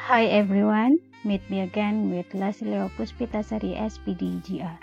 Hi everyone, meet me again with Leslie Puspitasari SPDGR.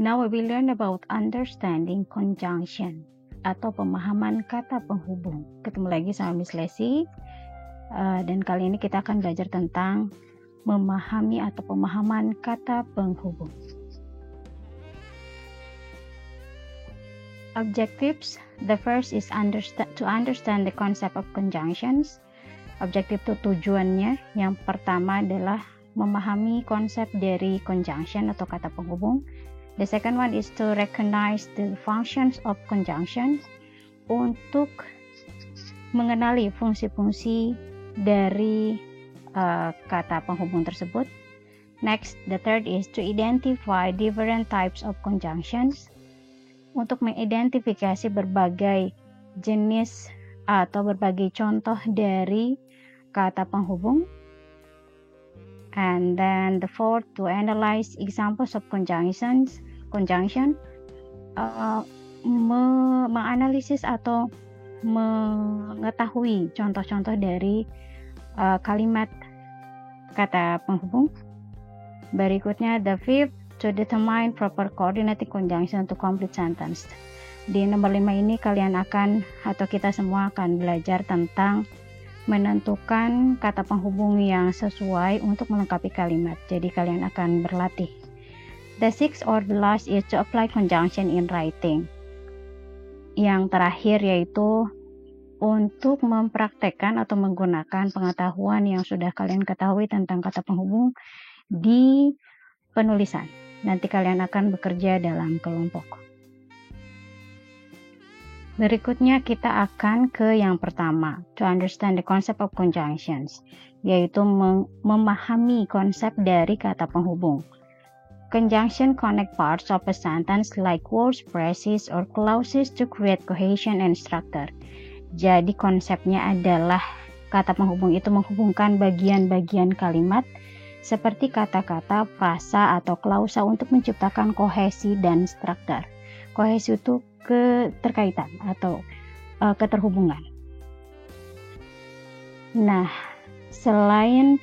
Now we will learn about understanding conjunction atau pemahaman kata penghubung. Ketemu lagi sama Miss Leslie dan kali ini kita akan belajar tentang memahami atau pemahaman kata penghubung. Objectives. The first is to understand the concept of conjunctions. Objektif itu tujuannya. Yang pertama adalah memahami konsep dari conjunction atau kata penghubung. The second one is to recognize the functions of conjunctions, untuk mengenali fungsi-fungsi dari kata penghubung tersebut. Next, the third is to identify different types of conjunctions, untuk mengidentifikasi berbagai jenis atau berbagai contoh dari kata penghubung. And then the fourth, to analyze examples of conjunction, menganalisis atau mengetahui contoh-contoh dari kalimat kata penghubung. Berikutnya, the fifth, to determine proper coordinating conjunction to complete sentence. Di nomor 5 ini kalian akan atau kita semua akan belajar tentang menentukan kata penghubung yang sesuai untuk melengkapi kalimat. Jadi kalian akan berlatih. The sixth or the last is to apply conjunction in writing. Yang terakhir yaitu untuk mempraktekkan atau menggunakan pengetahuan yang sudah kalian ketahui tentang kata penghubung di penulisan. Nanti kalian akan bekerja dalam kelompok. Berikutnya kita akan ke yang pertama, to understand the concept of conjunctions, yaitu memahami konsep dari kata penghubung. Conjunction connect parts of a sentence like words, phrases, or clauses to create cohesion and structure. Jadi konsepnya adalah kata penghubung itu menghubungkan bagian-bagian kalimat seperti kata-kata, frasa, atau klausa untuk menciptakan kohesi dan struktur. Kohesi itu keterkaitan atau keterhubungan. Nah, selain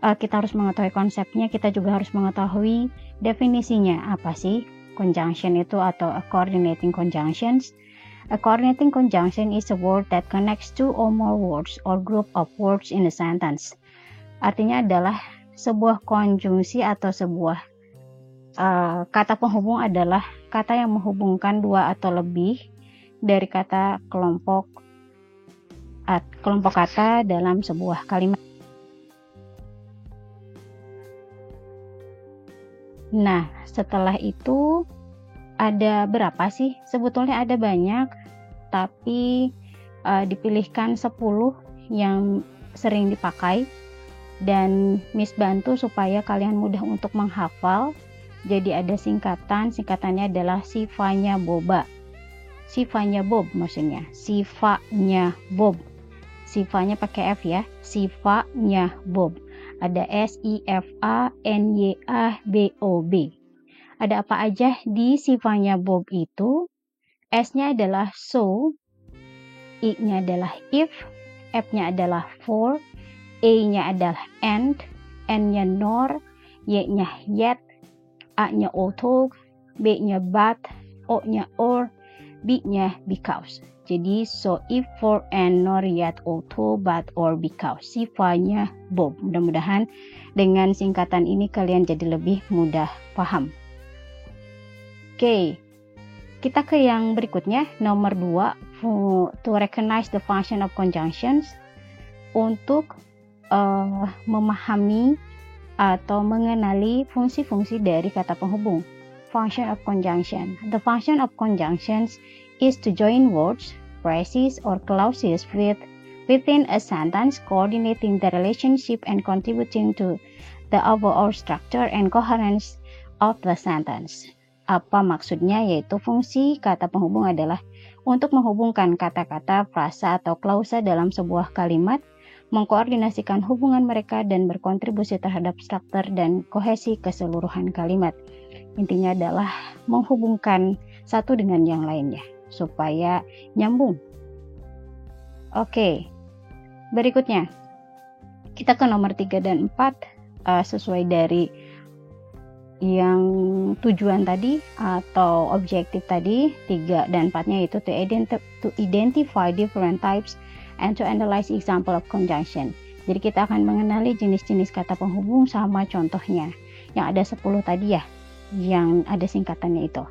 kita harus mengetahui konsepnya, kita juga harus mengetahui definisinya. Apa sih conjunction itu atau a coordinating conjunctions? A coordinating conjunction is a word that connects two or more words or group of words in a sentence. Artinya adalah sebuah konjungsi atau sebuah kata penghubung adalah kata yang menghubungkan dua atau lebih dari kelompok kata dalam sebuah kalimat. Nah, setelah itu ada berapa sih? Sebetulnya ada banyak, tapi dipilihkan 10 yang sering dipakai dan Miss bantu supaya kalian mudah untuk menghafal. Jadi ada singkatannya adalah sifanya boba. Sifanya Bob maksudnya. Sifanya Bob. Sifanya pakai F ya. Sifanya Bob. Ada SIFANYABOB. Ada apa aja di sifanya Bob itu? S-nya adalah so, I-nya adalah if, F-nya adalah for, A-nya adalah and, N-nya nor, Y-nya yet, A-nya although, B-nya but, O-nya or, B-nya because. Jadi so, if, for, and, nor, yet, although, but, or, because. Sifanya Bob. Mudah-mudahan dengan singkatan ini kalian jadi lebih mudah paham. Oke, kita ke yang berikutnya, nomor 2, to recognize the function of conjunctions, untuk memahami atau mengenali fungsi-fungsi dari kata penghubung. Function of conjunction. The function of conjunctions is to join words, phrases, or clauses within a sentence, coordinating the relationship and contributing to the overall structure and coherence of the sentence. Apa maksudnya? Yaitu fungsi kata penghubung adalah untuk menghubungkan kata-kata, frasa, atau klausa dalam sebuah kalimat, mengkoordinasikan hubungan mereka dan berkontribusi terhadap struktur dan kohesi keseluruhan kalimat. Intinya adalah menghubungkan satu dengan yang lainnya supaya nyambung. Oke, berikutnya Kita ke nomor 3 dan 4 sesuai dari yang tujuan tadi atau objektif tadi. 3 dan 4-nya itu to identify different types and to analyze example of conjunction. Jadi kita akan mengenali jenis-jenis kata penghubung sama contohnya. Yang ada 10 tadi ya, yang ada singkatannya itu.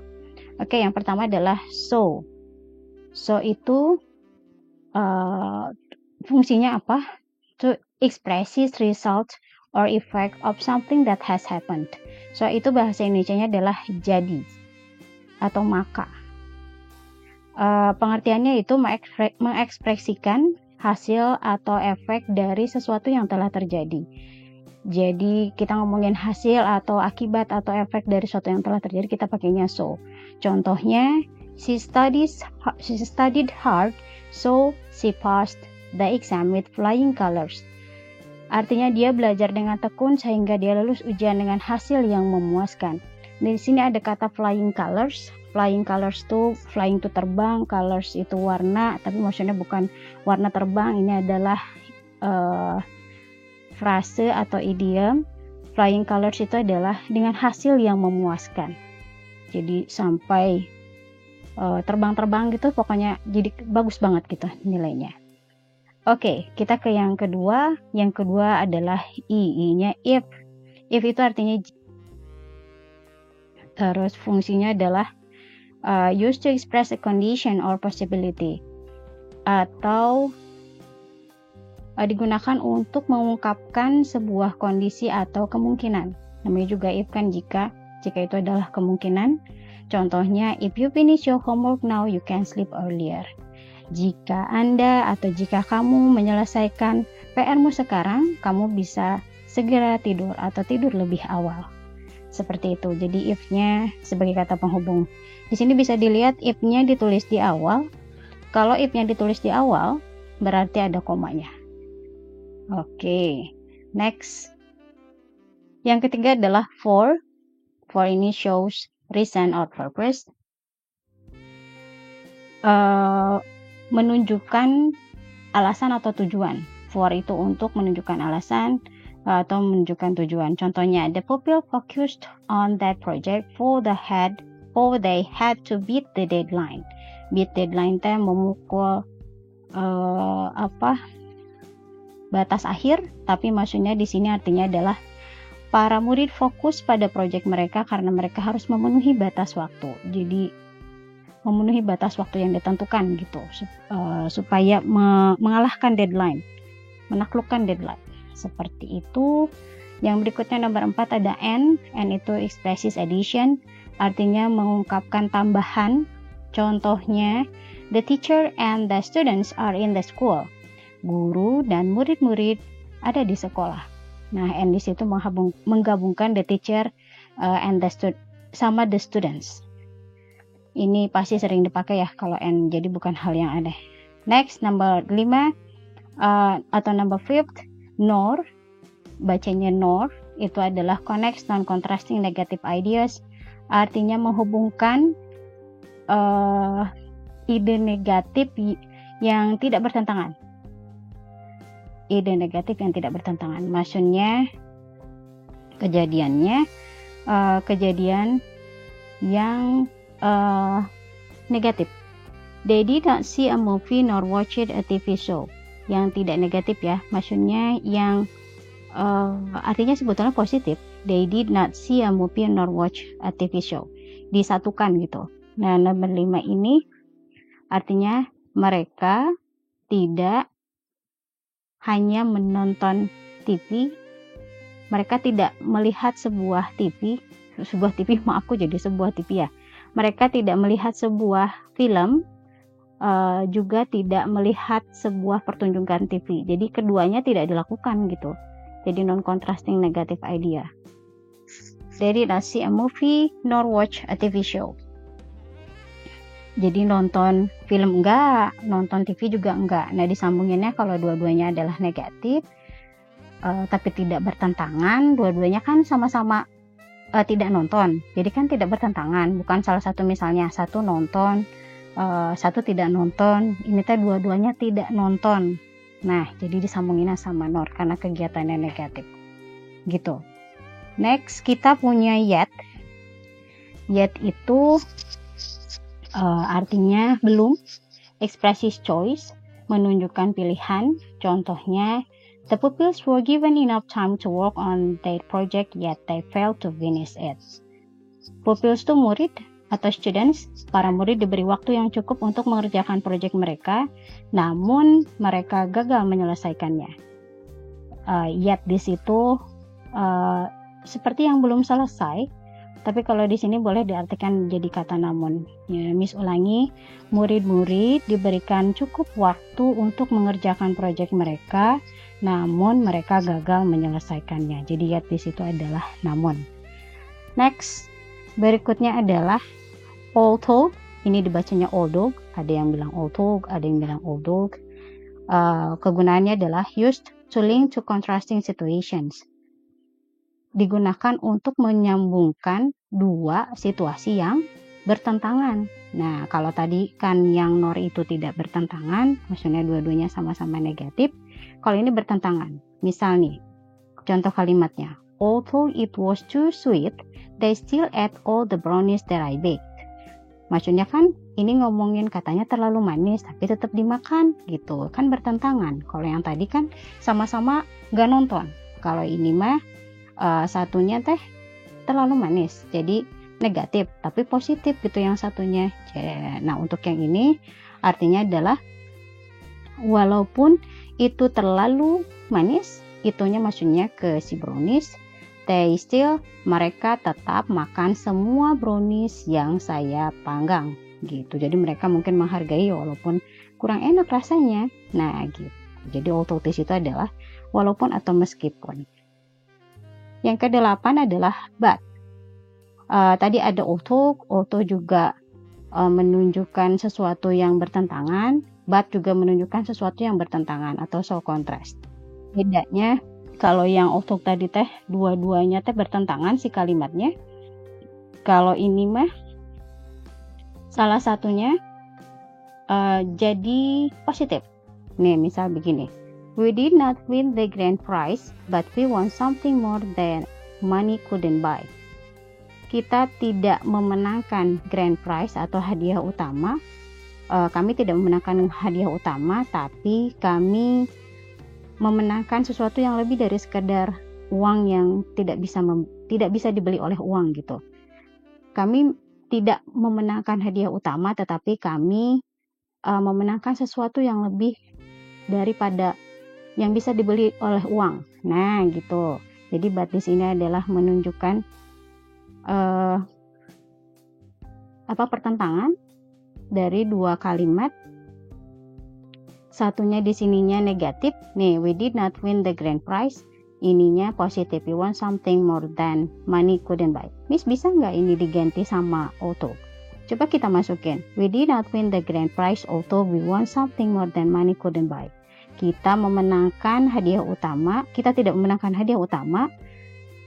Oke, yang pertama adalah so. So itu fungsinya apa? To expresses result or effect of something that has happened. So itu bahasa Indonesianya adalah jadi atau maka. Pengertiannya itu mengekspresikan hasil atau efek dari sesuatu yang telah terjadi. Jadi kita ngomongin hasil atau akibat atau efek dari sesuatu yang telah terjadi, kita pakainya so. Contohnya, she studied hard, so she passed the exam with flying colors. Artinya dia belajar dengan tekun sehingga dia lulus ujian dengan hasil yang memuaskan. Di sini ada kata flying colors. Flying colors itu flying itu terbang, colors itu warna, tapi maksudnya bukan warna terbang. Ini adalah frase atau idiom. Flying colors itu adalah dengan hasil yang memuaskan. Jadi sampai terbang-terbang gitu, pokoknya jadi bagus banget gitu nilainya. Oke, kita ke yang kedua. Yang kedua adalah I-nya if. If itu artinya terus fungsinya adalah used to express a condition or possibility, atau digunakan untuk mengungkapkan sebuah kondisi atau kemungkinan. Namanya juga if kan, jika itu adalah kemungkinan. Contohnya, if you finish your homework now, you can sleep earlier. Jika Anda atau jika kamu menyelesaikan PR-mu sekarang, kamu bisa segera tidur atau tidur lebih awal. Seperti itu. Jadi if-nya sebagai kata penghubung. Di sini bisa dilihat if-nya ditulis di awal. Kalau if-nya ditulis di awal, berarti ada komanya. Oke, next. Yang ketiga adalah for. For ini shows reason or purpose. Menunjukkan alasan atau tujuan. For itu untuk menunjukkan alasan atau menunjukkan tujuan. Contohnya, the pupil focused on that project for they had to beat the deadline. Beat deadline teh memukul batas akhir, tapi maksudnya di sini artinya adalah para murid fokus pada proyek mereka karena mereka harus memenuhi batas waktu. Jadi memenuhi batas waktu yang ditentukan gitu, supaya mengalahkan deadline, menaklukkan deadline. Seperti itu. Yang berikutnya nomor 4 ada and itu expresses addition, artinya mengungkapkan tambahan. Contohnya, the teacher and the students are in the school. Guru dan murid-murid ada di sekolah. Nah, and di situ menggabungkan the teacher and sama the students. Ini pasti sering dipakai ya kalau and, jadi bukan hal yang aneh. Next, number 5 atau number 5, nor. Bacanya nor, itu adalah connects non-contrasting negative ideas. Artinya menghubungkan ide negatif yang tidak bertentangan. Ide negatif yang tidak bertentangan. Maksudnya kejadian yang negatif. They did not see a movie nor watch a TV show. Yang tidak negatif ya, maksudnya yang artinya sebetulnya positif. They did not see a movie nor watch a TV show. Disatukan gitu. Nah, nomor 5 ini artinya mereka tidak hanya menonton TV, mereka tidak melihat sebuah TV, ya. Mereka tidak melihat sebuah film, juga tidak melihat sebuah pertunjukan TV. Jadi keduanya tidak dilakukan gitu. Jadi non-contrasting negative idea. They did not see a movie nor watch a TV show. Jadi nonton film enggak, nonton TV juga enggak. Nah, disambunginnya kalau dua-duanya adalah negatif, tapi tidak bertentangan, dua-duanya kan sama-sama tidak nonton. Jadi kan tidak bertentangan, bukan salah satu misalnya satu nonton, satu tidak nonton. Ini teh dua-duanya tidak nonton. Nah, jadi disambungin sama nor karena kegiatannya negatif. Gitu. Next, kita punya yet. Yet itu artinya belum. Ekspresi choice, menunjukkan pilihan. Contohnya, the pupils were given enough time to work on their project yet they failed to finish it. Pupils itu murid atau students, para murid diberi waktu yang cukup untuk mengerjakan proyek mereka, namun mereka gagal menyelesaikannya. Yet di situ seperti yang belum selesai, tapi kalau di sini boleh diartikan jadi kata namun. Ya, Miss ulangi, murid-murid diberikan cukup waktu untuk mengerjakan proyek mereka, namun mereka gagal menyelesaikannya. Jadi yet di situ adalah namun. Next, berikutnya adalah although, ini dibacanya although, ada yang bilang although, ada yang bilang although. Kegunaannya adalah used to link to contrasting situations. Digunakan untuk menyambungkan dua situasi yang bertentangan. Nah, kalau tadi kan yang nor itu tidak bertentangan, maksudnya dua-duanya sama-sama negatif. Kalau ini bertentangan. Misal nih, contoh kalimatnya. Although it was too sweet, they still ate all the brownies that I baked. Maksudnya kan ini ngomongin katanya terlalu manis tapi tetap dimakan gitu. Kan bertentangan. Kalau yang tadi kan sama-sama gak nonton. Kalau ini mah satunya teh terlalu manis. Jadi negatif tapi positif gitu yang satunya. Nah, untuk yang ini artinya adalah walaupun itu terlalu manis, itunya maksudnya ke si brownies, they still, mereka tetap makan semua brownies yang saya panggang gitu. Jadi mereka mungkin menghargai walaupun kurang enak rasanya. Nah gitu. Jadi although di situ adalah walaupun atau meskipun. Yang kedelapan adalah but. Tadi ada although juga menunjukkan sesuatu yang bertentangan, but juga menunjukkan sesuatu yang bertentangan atau show contrast. Bedanya kalau yang although tadi teh dua-duanya teh bertentangan si kalimatnya. Kalau ini mah salah satunya jadi positif. Nih misal begini. We did not win the grand prize, but we won something more than money couldn't buy. Kita tidak memenangkan grand prize atau hadiah utama. Kami tidak memenangkan hadiah utama, tapi kami memenangkan sesuatu yang lebih dari sekedar uang yang tidak bisa dibeli oleh uang gitu. Kami tidak memenangkan hadiah utama, tetapi kami memenangkan sesuatu yang lebih daripada yang bisa dibeli oleh uang. Nah gitu. Jadi but di sini adalah menunjukkan pertentangan dari dua kalimat. Satunya di sininya negatif. Nih, we did not win the grand prize. Ininya positif. We want something more than money couldn't buy. Miss, bisa nggak ini diganti sama although? Coba kita masukin. We did not win the grand prize although we want something more than money couldn't buy. Kita memenangkan hadiah utama. Kita tidak memenangkan hadiah utama.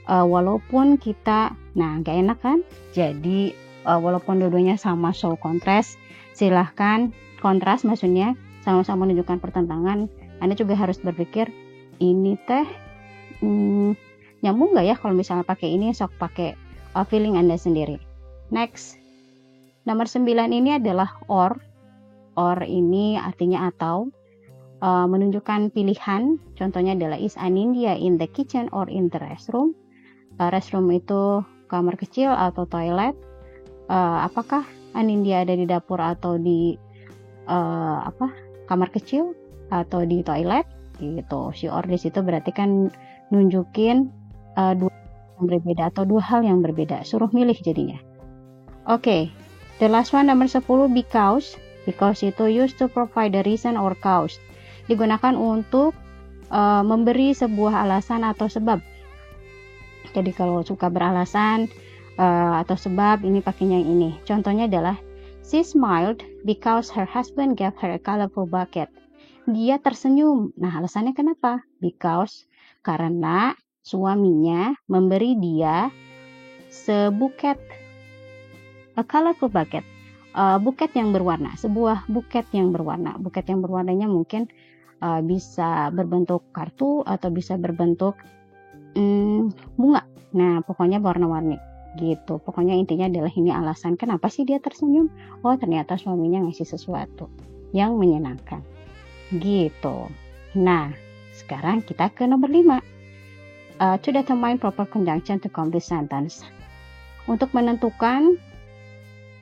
Walaupun kita, nah nggak enak kan? Jadi walaupun dua-duanya sama show contrast, silahkan kontras maksudnya sama-sama menunjukkan pertentangan. Anda juga harus berpikir ini teh nyambung nggak ya kalau misalnya pakai ini, sok pakai feeling Anda sendiri. Next, nomor 9 ini adalah or. Or ini artinya atau, menunjukkan pilihan. Contohnya adalah is Anindya in the kitchen or in the restroom. Restroom itu kamar kecil atau toilet. Apakah Anindya ada di dapur atau di kamar kecil atau di toilet gitu. Si or di situ berarti kan nunjukin dua yang berbeda atau dua hal yang berbeda. Suruh milih jadinya. Oke, the last one nomor 10 because. Because itu used to provide a reason or cause. Digunakan untuk memberi sebuah alasan atau sebab. Jadi kalau suka beralasan atau sebab, ini pakainya yang ini. Contohnya adalah she smiled because her husband gave her a colorful bucket. Dia tersenyum. Nah, alasannya kenapa? Because, karena suaminya memberi dia sebuket, a colorful bucket. Buket yang berwarna, sebuah buket yang berwarna. Buket yang berwarnanya mungkin bisa berbentuk kartu atau bisa berbentuk bunga. Nah, pokoknya warna-warni gitu. Pokoknya intinya adalah ini alasan kenapa sih dia tersenyum. Oh, ternyata suaminya ngasih sesuatu yang menyenangkan gitu. Nah, sekarang kita ke nomor 5. To determine proper conjunction to complete sentence. Untuk menentukan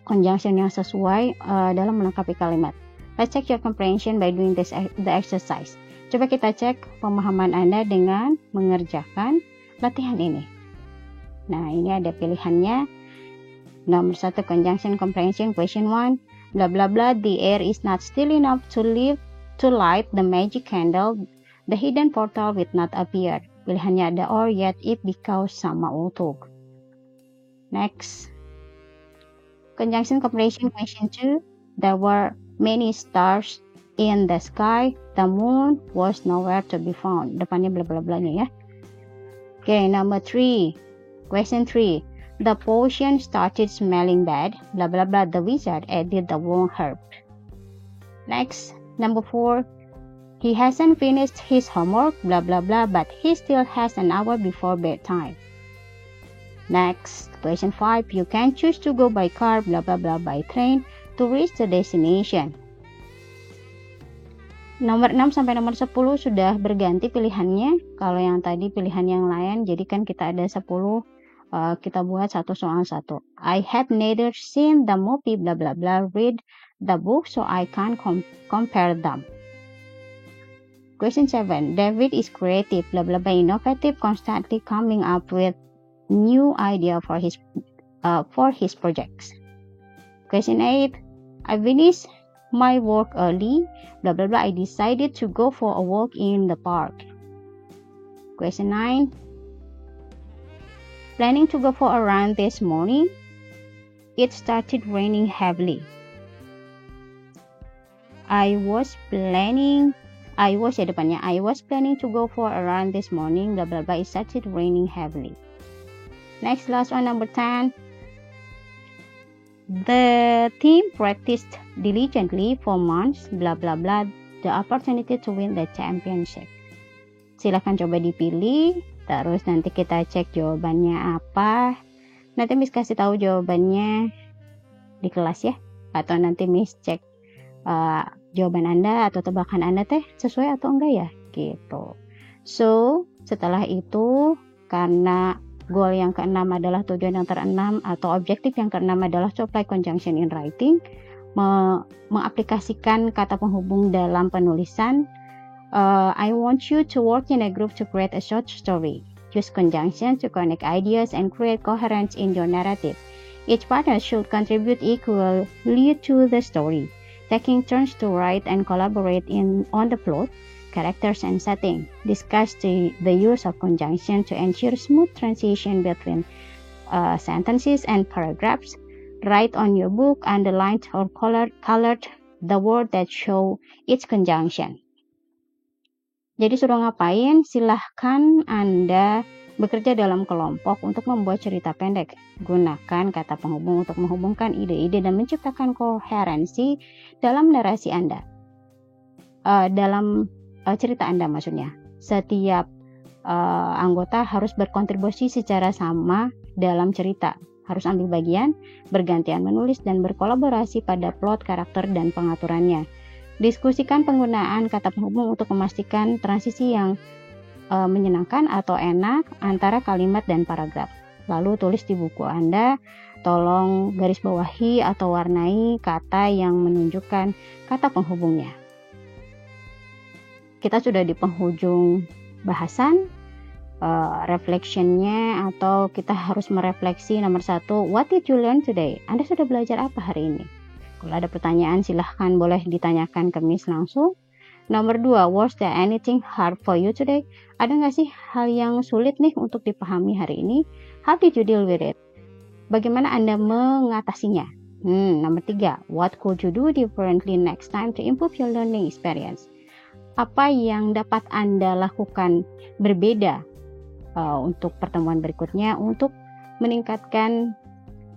conjunction yang sesuai dalam melengkapi kalimat. Let's check your comprehension by doing the exercise. Coba kita cek pemahaman Anda dengan mengerjakan latihan ini. Nah, ini ada pilihannya. Nomor 1, conjunction comprehension, question 1. Blah blah blah, the air is not still enough to light the magic candle. The hidden portal will not appear. Pilihannya ada or yet if because sama untuk. Next. Conjunction comprehension, question 2. There were many stars in the sky. The moon was nowhere to be found. Depannya bla bla blanya ya. Okay, number 3. Question 3. The potion started smelling bad. Blah blah blah. The wizard added the wrong herb. Next, number 4. He hasn't finished his homework. Blah blah blah. But he still has an hour before bedtime. Next, question 5. You can choose to go by car. Blah blah blah. By train to reach the destination. Nomor 6 sampai nomor 10 sudah berganti pilihannya. Kalau yang tadi pilihan yang lain, jadi kan kita ada 10, kita buat satu soal satu. I have neither seen the movie blah blah blah, read the book so I can't compare them. Question 7. David is creative blah blah blah, innovative, constantly coming up with new idea for his projects. Question 8. I finished my work early blah blah blah, I decided to go for a walk in the park. Question 9. Planning to go for a run this morning. It started raining heavily. I was planning to go for a run this morning blah blah blah, it started raining heavily. Next, last one, number 10. The team practiced diligently for months blah blah blah, the opportunity to win the championship. Silahkan coba dipilih, terus nanti kita cek jawabannya apa. Nanti Miss kasih tahu jawabannya di kelas ya, atau nanti Miss cek jawaban Anda atau tebakan Anda sesuai atau enggak ya gitu. So setelah itu, karena goal yang keenam adalah tujuan yang keenam atau objektif yang keenam adalah to apply conjunction in writing, mengaplikasikan kata penghubung dalam penulisan. I want you to work in a group to create a short story. Use conjunction to connect ideas and create coherence in your narrative. Each partner should contribute equally to the story, taking turns to write and collaborate on the plot, characters, and setting. Discuss the use of conjunction to ensure smooth transition between sentences and paragraphs. Write on your book, underlined or colored the word that show its conjunction. Jadi suruh ngapain? Silahkan Anda bekerja dalam kelompok untuk membuat cerita pendek. Gunakan kata penghubung untuk menghubungkan ide-ide dan menciptakan koherensi dalam narasi Anda. Dalam cerita Anda maksudnya. Setiap anggota harus berkontribusi secara sama dalam cerita. Harus ambil bagian, bergantian menulis, dan berkolaborasi pada plot, karakter, dan pengaturannya. Diskusikan penggunaan kata penghubung untuk memastikan transisi yang menyenangkan atau enak antara kalimat dan paragraf. Lalu tulis di buku Anda, tolong garis bawahi atau warnai kata yang menunjukkan kata penghubungnya. Kita sudah di penghujung bahasan. Reflectionnya atau kita harus merefleksi. Nomor 1, what did you learn today? Anda sudah belajar apa hari ini? Kalau ada pertanyaan silahkan boleh ditanyakan ke Miss langsung. Nomor 2, was there anything hard for you today? Ada nggak sih hal yang sulit nih untuk dipahami hari ini? How did you deal with it? Bagaimana Anda mengatasinya? Nomor 3, what could you do differently next time to improve your learning experience? Apa yang dapat Anda lakukan berbeda untuk pertemuan berikutnya untuk meningkatkan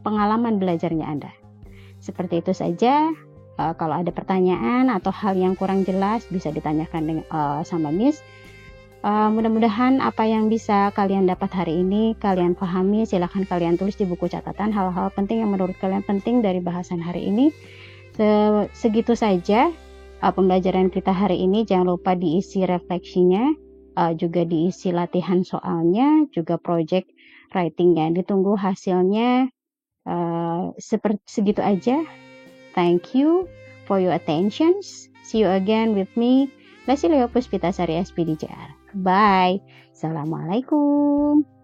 pengalaman belajarnya Anda? Seperti itu saja Kalau ada pertanyaan atau hal yang kurang jelas bisa ditanyakan sama Miss. Mudah-mudahan apa yang bisa kalian dapat hari ini kalian pahami. Silahkan kalian tulis di buku catatan hal-hal penting yang menurut kalian penting dari bahasan hari ini. Segitu saja pembelajaran kita hari ini. Jangan lupa diisi refleksinya, juga diisi latihan soalnya, juga project writingnya. Ditunggu hasilnya. Segitu aja. Thank you for your attention. See you again with me, Lesti Leo Puspitasari SPDJR. Bye. Assalamualaikum.